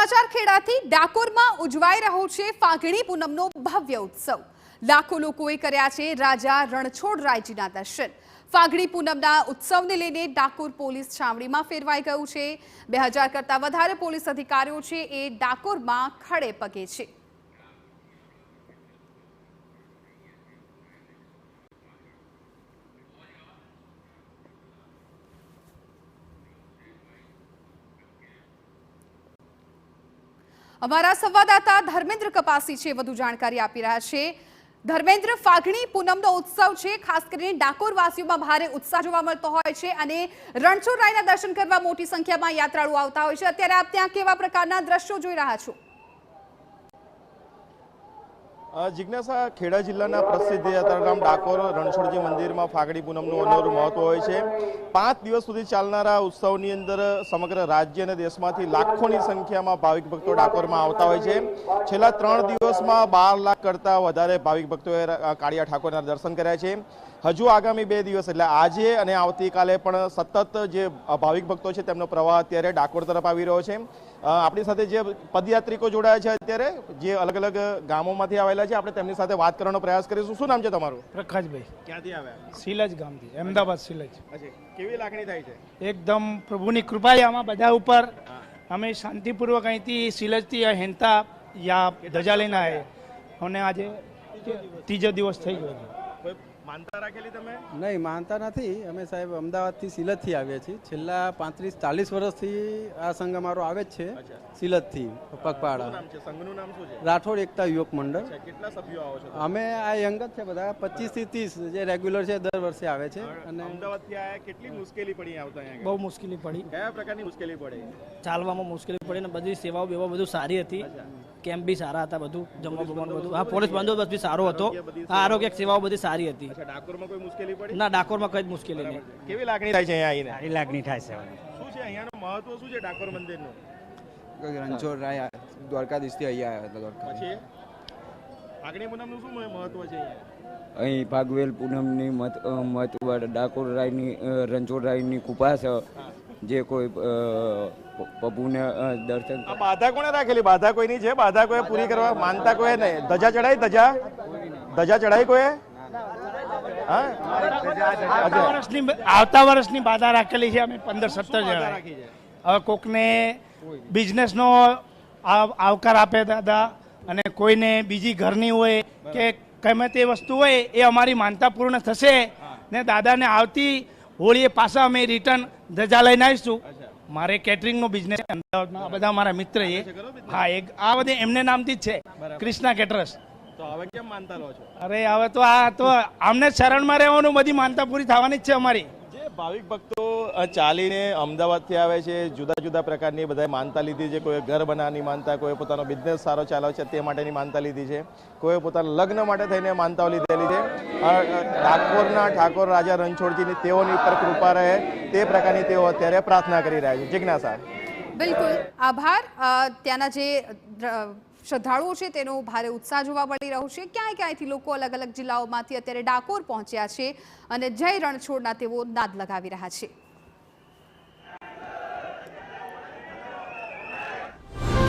સમાચાર ખેડાથી ડાકોરમાં ઉજવાઈ રહ્યો છે ફાગણી પૂનમનો ભવ્ય ઉત્સવ। લાખો લોકોએ કર્યા છે રાજા રણછોડરાયજીના દર્શન। ફાગણી પૂનમના ઉત્સવને લઈને ડાકોર પોલીસ છાવણીમાં ફેરવાઈ ગયું છે। 2000 કરતા વધારે પોલીસ અધિકારીઓ છે એ ડાકોરમાં ખડે પગે છે। અમારા સંવાદદાતા ધર્મેન્દ્ર કપાસી છે વધુ જાણકારી આપી રહ્યા છે। ધર્મેન્દ્ર, ફાગણી પૂનમનો ઉત્સવ છે, ખાસ કરીને ડાકોરવાસીઓમાં ભારે ઉત્સાહ જોવા મળતો હોય છે અને રણછોડરાયના દર્શન કરવા મોટી સંખ્યામાં યાત્રાળુઓ આવતા હોય છે। અત્યારે આપ ત્યાં કેવા પ્રકારના દ્રશ્યો જોઈ રહ્યા છો? જિજ્ઞાસા, ખેડા જિલ્લાના પ્રસિદ્ધ યાત્રાધામ ડાકોર રણછોડજી મંદિરમાં ફાગણી પૂનમનું અનેરું મહત્વ હોય છે। 5 દિવસ સુધી ચાલનારા ઉત્સવની અંદર સમગ્ર રાજ્ય અને દેશમાંથી લાખોની સંખ્યામાં ભાવિક ભક્તો ડાકોરમાં આવતા હોય છે। છેલ્લા 3 દિવસમાં 12 લાખ કરતાં વધારે ભાવિક ભક્તોએ કાળિયા ઠાકોરના દર્શન કર્યા છે। હજુ આગામી 2 દિવસ એટલે આજે અને આવતીકાલે પણ સતત જે ભાવિક ભક્તો છે તેમનો પ્રવાહ અત્યારે ડાકોર તરફ આવી રહ્યો છે। આપણી સાથે જે પદયાત્રિકો જોડાયા છે અત્યારે, જે અલગ અલગ ગામોમાંથી આવેલા છે, આપણે તેમની સાથે વાત કરવાનો પ્રયાસ કરીશું। શું નામ છે તમારું? પ્રકાશભાઈ। ક્યાંથી આવ્યા? સિલજ ગામથી, અમદાવાદ સિલજ। કેવી લાગણી થાય છે? એકદમ પ્રભુની કૃપા છે આમાં બધા ઉપર। અમે શાંતિપૂર્વક અહીંથી સિલજથી હેંતા યા ધજા લઈને આવ્યા અને આજે ત્રીજો દિવસ થઈ ગયો છે। માનતા રાખેલી તમે? નહીં, માનતા નથી। અમે સાહેબ અમદાવાદથી સિલજથી આવ્યા છીએ। છેલ્લા 35-40 વર્ષથી આ સંઘ અમારો આવે જ છે સિલજથી પગપાળા। સંઘનું નામ શું છે? રાઠોડ એકતા યુવક મંડળ। કેટલા સભ્યો આવો છો? અમે આ યંગ જ છે બધા, 25 થી 30 જે રેગ્યુલર છે દર વર્ષે આવે છે। અને અમદાવાદથી આયા, કેટલી મુશ્કેલી પડી આવતા અહીંયા? બહુ મુશ્કેલી પડી। કયા પ્રકારની મુશ્કેલી પડી? ચાલવામાં મુશ્કેલી પડી ને બધી સેવાઓ બેવા બધું સારી હતી, કેમ્પ બી સારા હતા, બધું જમવા બમવાનું બધું। હા, પોલીસ બંદોબસ્ત બી સારો હતો, આરોગ્ય સેવાઓ બધી સારી હતી। ડાકોરમાં કોઈ મુશ્કેલી પડી? ના, ડાકોરમાં કઈ જ મુશ્કેલી નહીં। કેવી લાગણી થાય છે અહીંયા આવીને? સારી લાગણી થાય છે। શું છે અહીંયાનું મહત્વ, શું છે ડાકોર મંદિરનું? રણછોડરાય દ્વારકાધીશથી અહીંયા આવ્યા હતા। પછી ફાગણી પૂનમનું શું મહત્વ છે અહીંયા? અહીં ફાગવેલ પૂનમની મહત્વ ડાકોરરાયની રણછોડરાયની કૃપા છે। જે કોઈ પ્રભુને દર્શન, આ બાધા કોણે રાખેલી? બાધા કોઈની છે? બાધા કોઈ પૂરી કરવા માનતા કોઈ નહીં? ધજા ચડાઈ? ધજા ચડાઈ કોઈ? આવતા વર્ષની બાધા રાખેલી છે અમે 15-17 જણા। હવે કોકને બિઝનેસનો આવકાર આપે દાદા, અને કોઈને બીજી ઘરની હોય કે ગમે તે વસ્તુ હોય એ અમારી માનતા પૂર્ણ થશે ને દાદાને આવતી હોળીએ પાછા અમે રિટર્ન ધજા લઈને આવીશું। મારે કેટરિંગનો બિઝનેસ અમદાવાદમાં, આ બધા મારા મિત્ર છે। હા, એક આ બધે એમને નામથી જ છે, કૃષ્ણા કેટરર્સ। તો હવે કેમ માનતા લો છો? અરે હવે તો આ તો આમને શરણમાં રહેવાનું, બધી માનતા પૂરી થવાની જ છે અમારી। જે ભાવિક ભક્તો ચાલીને અમદાવાદથી આવે છે, જુદા જુદા પ્રકારની બધા માનતા લીધી છે। કોઈ ઘર બનાવવાની માનતા, કોઈ પોતાનો બિઝનેસ સારો ચાલે છે તે માટેની માનતા લીધી છે, કોઈ પોતાના લગ્ન માટે થઈને માનતાઓ લીધેલી છે। ડાકોરના ઠાકોર રાજા રણછોડજીની તેઓની ઉપર કૃપા રહે તે પ્રકારની તેઓ અત્યારે પ્રાર્થના કરી રહ્યા છે। જિજ્ઞાસા, બિલકુલ આભાર। ત્યાંના જે શ્રદ્ધાળુઓ છે તેનો ભારે ઉત્સાહ જોવા મળી રહ્યો છે। ક્યાંયથી લોકો અલગ અલગ જિલ્લાઓમાંથી અત્યારે ડાકોર પહોંચ્યા છે અને જય રણછોડના તેઓ નાદ લગાવી રહ્યા છે।